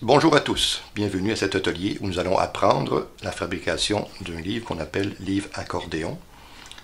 Bonjour à tous, bienvenue à cet atelier où nous allons apprendre la fabrication d'un livre qu'on appelle livre accordéon.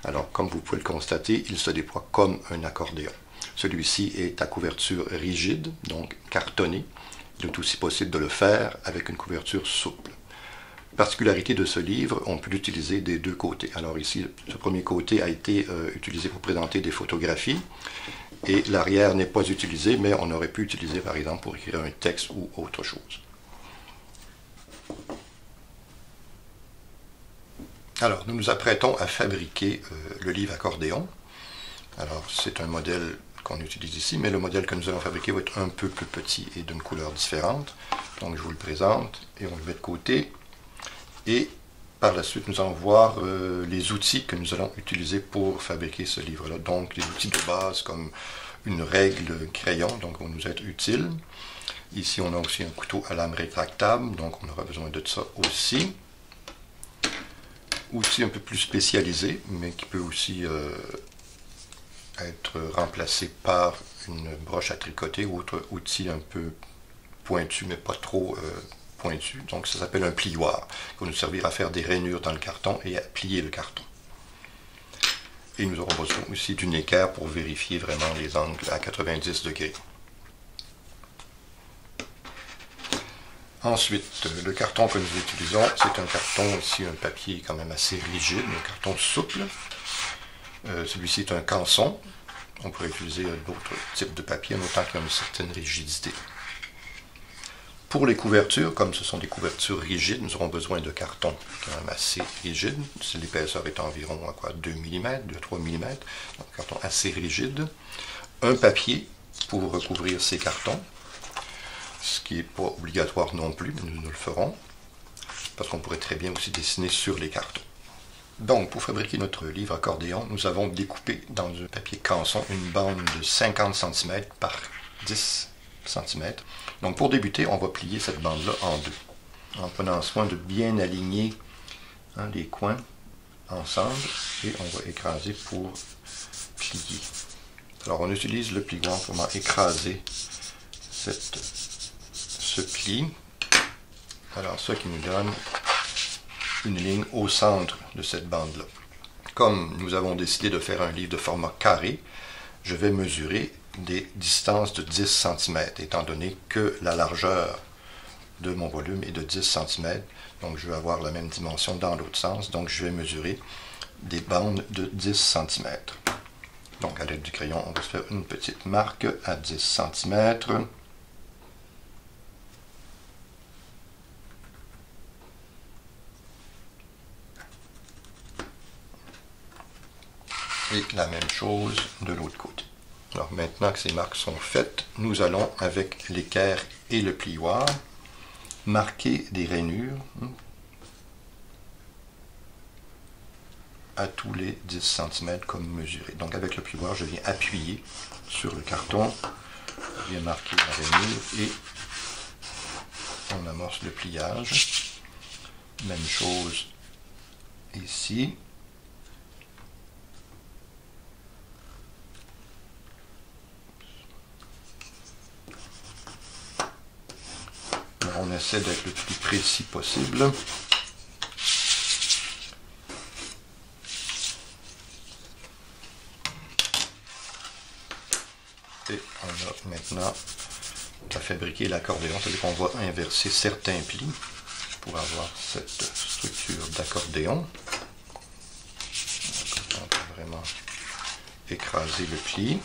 Alors, comme vous pouvez le constater, il se déploie comme un accordéon. Celui-ci est à couverture rigide, donc cartonnée. Il est aussi possible de le faire avec une couverture souple. Particularité de ce livre, on peut l'utiliser des deux côtés. Alors ici, ce premier côté a été utilisé pour présenter des photographies et l'arrière n'est pas utilisé, mais on aurait pu utiliser par exemple pour écrire un texte ou autre chose. Alors, nous nous apprêtons à fabriquer le livre accordéon. Alors, c'est un modèle qu'on utilise ici, mais le modèle que nous allons fabriquer va être un peu plus petit et d'une couleur différente. Donc, je vous le présente et on le met de côté. Et par la suite, nous allons voir les outils que nous allons utiliser pour fabriquer ce livre-là. Donc, les outils de base comme une règle crayon, donc vont nous être utiles. Ici, on a aussi un couteau à lame rétractable, donc on aura besoin de ça aussi. Outil un peu plus spécialisé, mais qui peut aussi être remplacé par une broche à tricoter ou autre outil un peu pointu, mais pas trop pointu. Donc ça s'appelle un plioir, qui va nous servir à faire des rainures dans le carton et à plier le carton. Et nous aurons besoin aussi d'une équerre pour vérifier vraiment les angles à 90 degrés. Ensuite, le carton que nous utilisons, c'est un carton, ici un papier quand même assez rigide, un carton souple. Celui-ci est un canson. On pourrait utiliser d'autres types de papier, en autant qu'il y a une certaine rigidité. Pour les couvertures, comme ce sont des couvertures rigides, nous aurons besoin de carton quand même assez rigide. L'épaisseur est environ à quoi, 2 mm, 2-3 mm, donc un carton assez rigide. Un papier pour recouvrir ces cartons, ce qui n'est pas obligatoire non plus, mais nous le ferons, parce qu'on pourrait très bien aussi dessiner sur les cartons. Donc, pour fabriquer notre livre accordéon, nous avons découpé dans un papier canson une bande de 50 cm par 10 cm. Donc, pour débuter, on va plier cette bande-là en deux, en prenant soin de bien aligner les coins ensemble, et on va écraser pour plier. Alors, on utilise le plioir pour écraser ce pli. Alors, ce qui nous donne une ligne au centre de cette bande-là. Comme nous avons décidé de faire un livre de format carré, je vais mesurer des distances de 10 cm, étant donné que la largeur de mon volume est de 10 cm. Donc, je vais avoir la même dimension dans l'autre sens. Donc, je vais mesurer des bandes de 10 cm. Donc, à l'aide du crayon, on va se faire une petite marque à 10 cm. Et la même chose de l'autre côté. Alors maintenant que ces marques sont faites, nous allons avec l'équerre et le plioir marquer des rainures à tous les 10 cm comme mesuré. Donc avec le plioir, je viens appuyer sur le carton, je viens marquer la rainure et on amorce le pliage. Même chose ici. On essaie d'être le plus précis possible. Et on a maintenant à fabriquer l'accordéon, c'est-à-dire qu'on va inverser certains plis pour avoir cette structure d'accordéon. On va vraiment écraser le pli.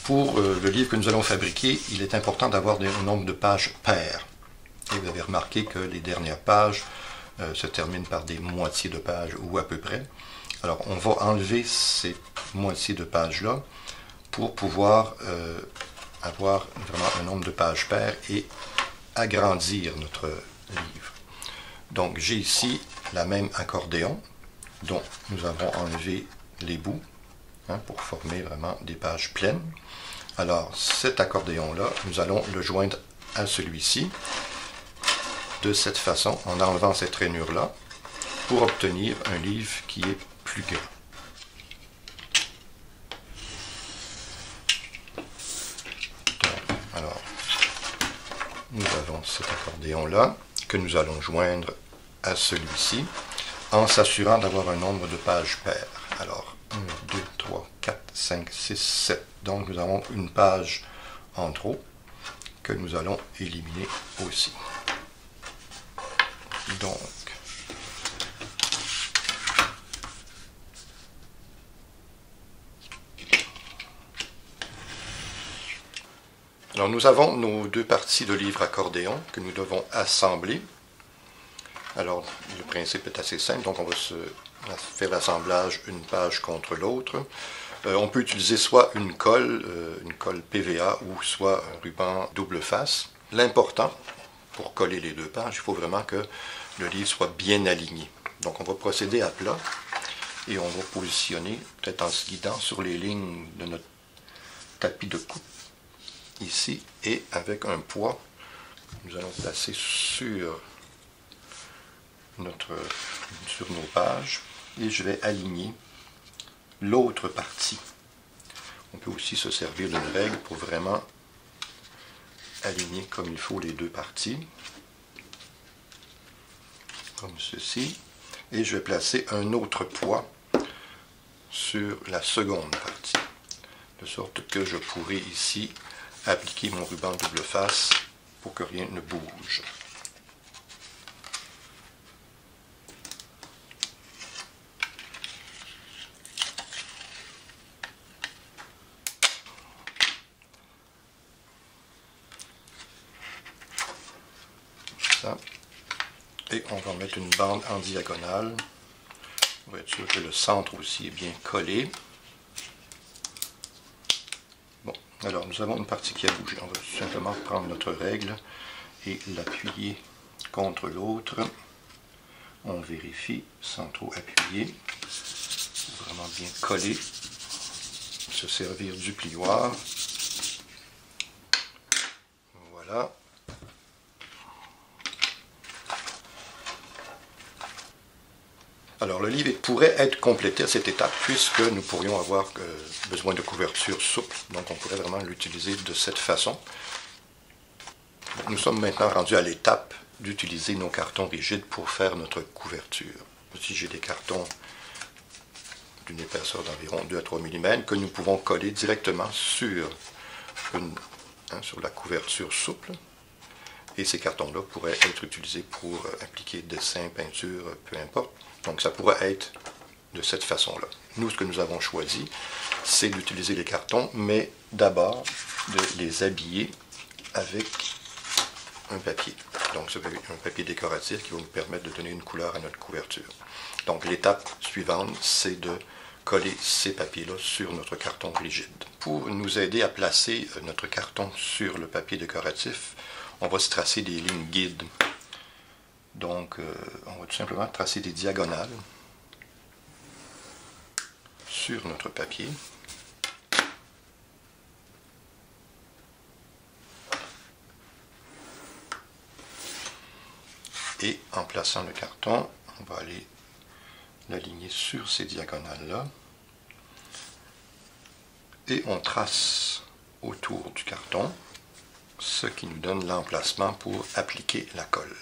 Pour le livre que nous allons fabriquer, il est important d'avoir un nombre de pages paires. Et vous avez remarqué que les dernières pages se terminent par des moitiés de pages ou à peu près. Alors on va enlever ces moitiés de pages-là pour pouvoir avoir vraiment un nombre de pages paires et agrandir notre livre. Donc j'ai ici la même accordéon dont nous avons enlevé les bouts pour former vraiment des pages pleines. Alors cet accordéon-là, nous allons le joindre à celui-ci de cette façon, en enlevant cette rainure-là, pour obtenir un livre qui est plus grand. Alors, nous avons cet accordéon-là que nous allons joindre à celui-ci en s'assurant d'avoir un nombre de pages paires. Alors, 1, 2, 3, 4, 5, 6, 7. Donc, nous avons une page en trop que nous allons éliminer aussi. Donc, alors nous avons nos deux parties de livre accordéon que nous devons assembler. Alors, le principe est assez simple, donc on va faire l'assemblage une page contre l'autre. On peut utiliser soit une colle PVA ou soit un ruban double face. L'important, pour coller les deux pages, il faut vraiment que le livre soit bien aligné. Donc on va procéder à plat et on va positionner, peut-être en se guidant sur les lignes de notre tapis de coupe, ici, et avec un poids, nous allons placer sur nos pages et je vais aligner l'autre partie. On peut aussi se servir d'une règle pour vraiment aligner comme il faut les deux parties, comme ceci, et je vais placer un autre poids sur la seconde partie, de sorte que je pourrai ici appliquer mon ruban double face pour que rien ne bouge. Ça. Et on va mettre une bande en diagonale pour être sûr que le centre aussi est bien collé. Bon, alors nous avons une partie qui a bougé. On va tout simplement prendre notre règle et l'appuyer contre l'autre. On vérifie sans trop appuyer. Vraiment bien coller. Se servir du plioir. Voilà. Alors le livre pourrait être complété à cette étape puisque nous pourrions avoir besoin de couverture souple, donc on pourrait vraiment l'utiliser de cette façon. Nous sommes maintenant rendus à l'étape d'utiliser nos cartons rigides pour faire notre couverture. Si j'ai des cartons d'une épaisseur d'environ 2 à 3 mm que nous pouvons coller directement sur la couverture souple. Et ces cartons-là pourraient être utilisés pour appliquer dessin, peinture, peu importe. Donc ça pourrait être de cette façon-là. Nous, ce que nous avons choisi, c'est d'utiliser les cartons, mais d'abord de les habiller avec un papier. Donc c'est un papier décoratif qui va nous permettre de donner une couleur à notre couverture. Donc l'étape suivante, c'est de coller ces papiers-là sur notre carton rigide. Pour nous aider à placer notre carton sur le papier décoratif, on va se tracer des lignes guides. Donc, on va tout simplement tracer des diagonales sur notre papier. Et en plaçant le carton, on va aller l'aligner sur ces diagonales-là. Et on trace autour du carton, ce qui nous donne l'emplacement pour appliquer la colle.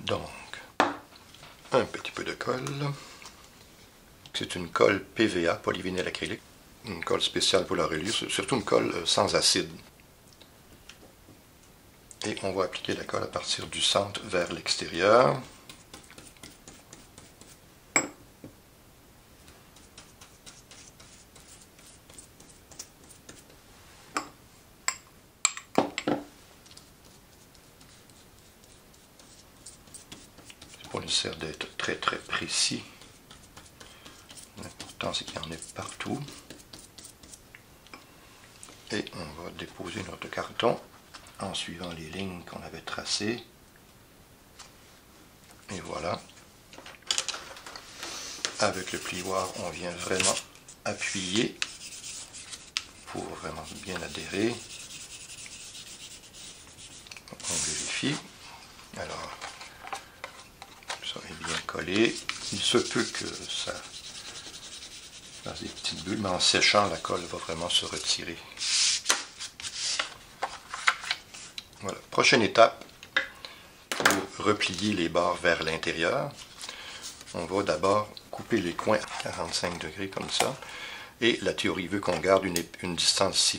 Donc, un petit peu de colle. C'est une colle PVA, polyvinyle acrylique. Une colle spéciale pour la reliure, surtout une colle sans acide. Et on va appliquer la colle à partir du centre vers l'extérieur. On essaie d'être très précis. L'important c'est qu'il y en ait partout. Et on va déposer notre carton en suivant les lignes qu'on avait tracées. Et voilà. Avec le plioir, on vient vraiment appuyer pour vraiment bien adhérer. On vérifie vérifie. Alors, ça est bien collé. Il se peut que ça fasse des petites bulles, mais en séchant, la colle va vraiment se retirer. Voilà. Prochaine étape, pour replier les bords vers l'intérieur, on va d'abord couper les coins à 45 degrés comme ça. Et la théorie veut qu'on garde une distance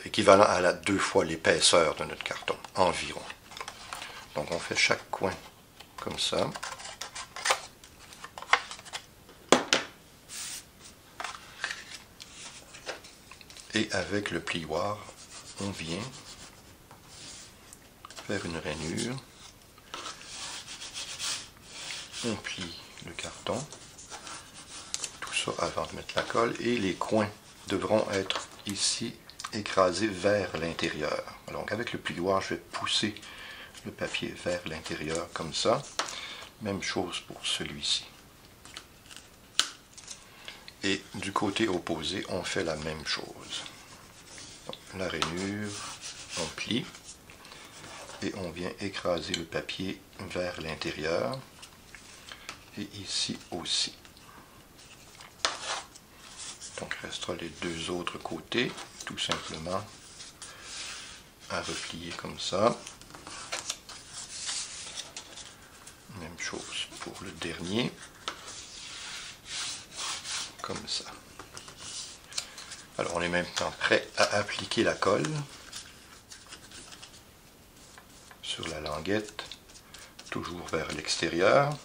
équivalente à 2 fois l'épaisseur de notre carton, environ. Donc on fait chaque coin comme ça. Et avec le plioir, on vient faire une rainure. On plie le carton. Tout ça avant de mettre la colle. Et les coins devront être ici écrasés vers l'intérieur. Donc avec le plioir, je vais pousser le papier vers l'intérieur comme ça. Même chose pour celui-ci. Et du côté opposé, on fait la même chose. Donc, la rainure, on plie et on vient écraser le papier vers l'intérieur. Et ici aussi. Donc il restera les deux autres côtés, tout simplement à replier comme ça. Même chose pour le dernier. Comme ça. Alors on est maintenant prêt à appliquer la colle sur la languette, toujours vers l'extérieur.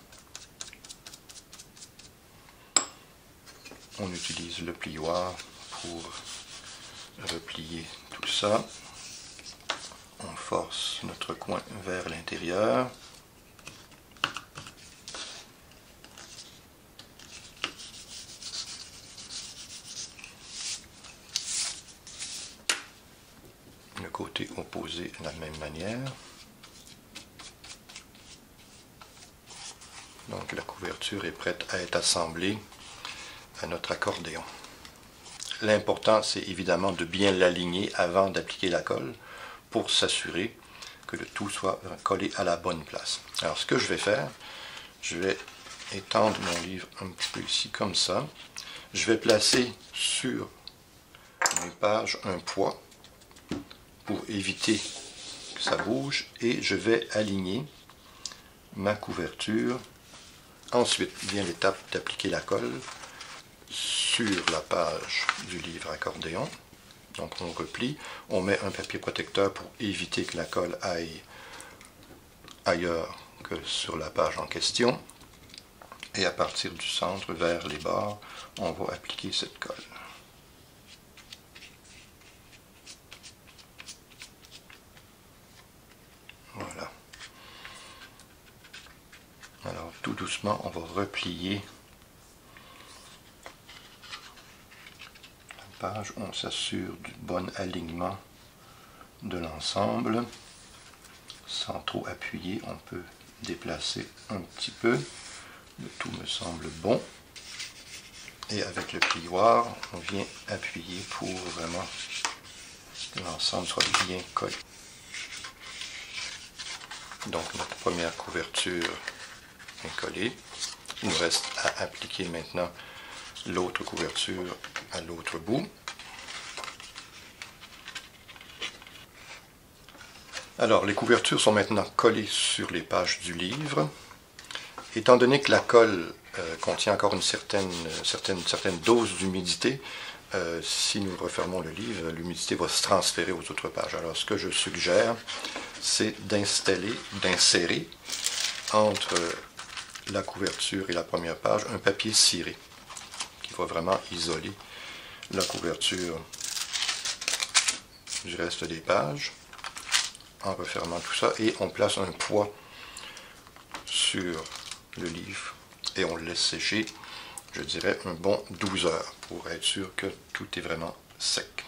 On utilise le plioir pour replier tout ça. On force notre coin vers l'intérieur. Le côté opposé de la même manière. Donc la couverture est prête à être assemblée à notre accordéon. L'important, c'est évidemment de bien l'aligner avant d'appliquer la colle pour s'assurer que le tout soit collé à la bonne place. Alors ce que je vais faire, je vais étendre mon livre un petit peu ici comme ça. Je vais placer sur mes pages un poids pour éviter que ça bouge et je vais aligner ma couverture. Ensuite vient l'étape d'appliquer la colle sur la page du livre accordéon. Donc on replie, on met un papier protecteur pour éviter que la colle aille ailleurs que sur la page en question. Et à partir du centre vers les bords, on va appliquer cette colle. Voilà. Alors tout doucement, on va replier la page. On s'assure du bon alignement de l'ensemble. Sans trop appuyer, on peut déplacer un petit peu. Le tout me semble bon. Et avec le plioir, on vient appuyer pour vraiment que l'ensemble soit bien collé. Donc notre première couverture est collée. Il nous reste à appliquer maintenant l'autre couverture à l'autre bout. Alors les couvertures sont maintenant collées sur les pages du livre. Étant donné que la colle contient encore une certaine dose d'humidité, si nous refermons le livre, l'humidité va se transférer aux autres pages. Alors ce que je suggère, c'est d'insérer entre la couverture et la première page un papier ciré qui va vraiment isoler la couverture du reste des pages en refermant tout ça, et on place un poids sur le livre et on le laisse sécher, je dirais un bon 12 heures pour être sûr que tout est vraiment sec.